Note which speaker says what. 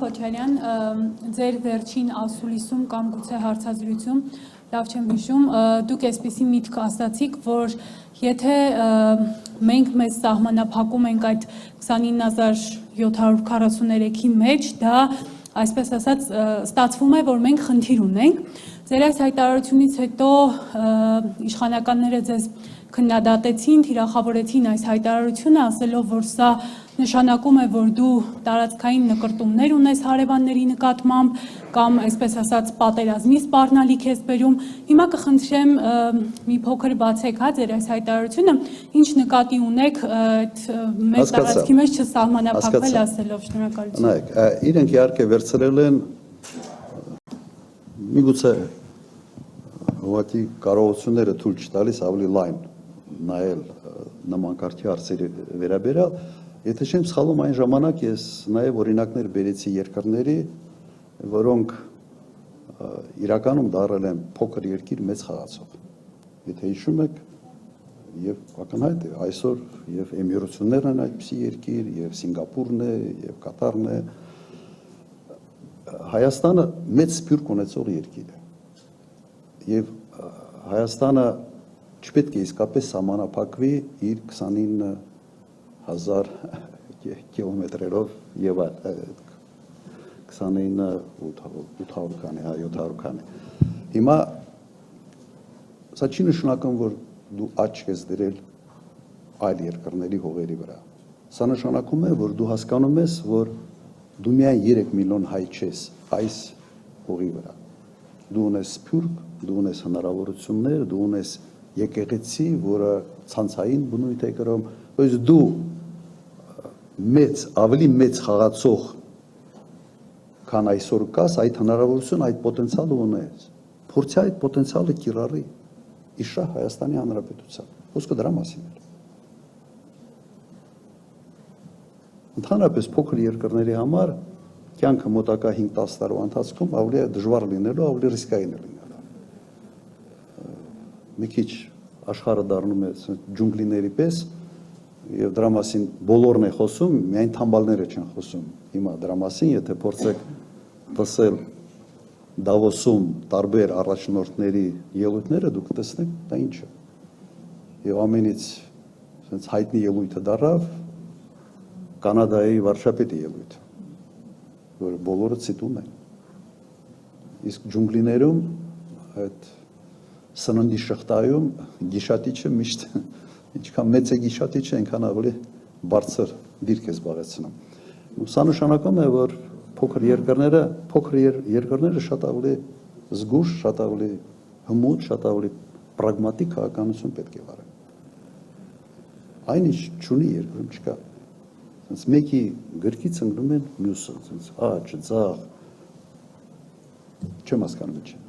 Speaker 1: Քոչարյան, ձեր վերջին ասուլիսում կամ գուցե հարցազրույցում, լավ չեմ հիշում, դուք այսպիսի միտք ասացիք, որ եթե մենք մեզ սահմանափակում ենք այդ 29743-ի մեջ, դա այսպես ասած ստացվում է, որ մենք խնդիր ունենք։ Ձեր այս հայտարարությունից հետո իշխանականները ձեզ քննադատեցին, թիրախավորեցին այս հայտարարությունը, ասելով, որ սա նշանակում է, որ դու տարածքային նկրտումներ ունես հարևանների նկատմամբ կամ այսպես ասած պատերազմի սպառնալիք ես բերում։ Հիմա կխնդրեմ մի փոքր բացեք ձեր այս հայտարարությունը, ինչ նկատի ունեք այդ մեր տարածքի մեջ չսահմանափակվել ասելով, շնորհակալություն։
Speaker 2: Նայեք, իրենք իհարկե վերցրել են միգուցե ուղղակի կարողությունները թույլ չտալիս ավելի լայն նայել նման կարգի հարցերի վերաբերյալ, եթե չեմ սխալվում այն ժամանակ ես նաև օրինակներ բերեցի երկրների, որոնք իրականում դարել են փոքր երկիր մեծ խաղացող։ Եթե հիշում եք, եւ ակնհայտ է այսօր եւ Էմիրություններն են այդպիսի երկիր, եւ Սինգապուրն է, եւ Կատարն է։ Հայաստանը մեծ սփյուռք ունեցող երկիր է։ Եվ Հայաստանը չպետք է իսկապես սահմանափակվի իր 29000 կիլոմետրերով եւ 29800 քանի, 700 քանի։ Հիմա սա չի նշանակում, որ դու աչք ես դրել այլ երկրների հողերի վրա։ Սա նշանակում է, որ դու հասկանում ես, որ դու միայն 3 միլիոն հայ չես այս հողի վրա։ Դու ունես սփյուռք, դու ունես հնարավորություններ, դու ունես եկեղեցի, որը ցանցային բնույթ է կրում, ըստ դու ավելի մեծ խաղացող քան այսօր կաս, այդ հնարավորություն, այդ պոտենցիալը ունես։ Փորձի այդ պոտենցիալը կիրառի իշա Հայաստանի Հանրապետության։ Խոսքը դրա մասին է։ Ընդհանրապես փոքր երկրների համար կյանքը մոտակա 5-10 տարվա ընթացքում ավելի դժվար լինելու, ավելի ռիսկային է լինելու։ Մի քիչ աշխարհը դառնում է ջունգլիների պես, եւ դրա մասին բոլորն է խոսում, միայն թամբալները չեն խոսում։ Հիմա դրա մասին, եթե փորձեք տեսել Դավոսում տարբեր առաջնորդների ելույթները, դուք տեսնեք դա ինչ է։ Եվ ամենից sense հայտնի ելույթը դառավ Կանադայի վարչապետի ելույթը, որը բոլորը ցիտում են։ Իսկ ջունգլիներում այդ սննդի շղթայում գիշատիչը միշտ ինչքան մեծ է գիշատիչը, այնքան ավելի բարձր դիրք է զբաղեցնում։ Սա նշանակում է, որ փոքր երկրները շատ ավելի զգուշ, շատ ավելի հմուտ, շատ ավելի պրագմատիկ քաղաքականություն պետք է վարեն։ Այն ինչ չունի երկրում չկա։ Sense մեկի գրկից ընկնում են մյուսը, sense աճ, ձախ, չեմ հասկանում ինչ է։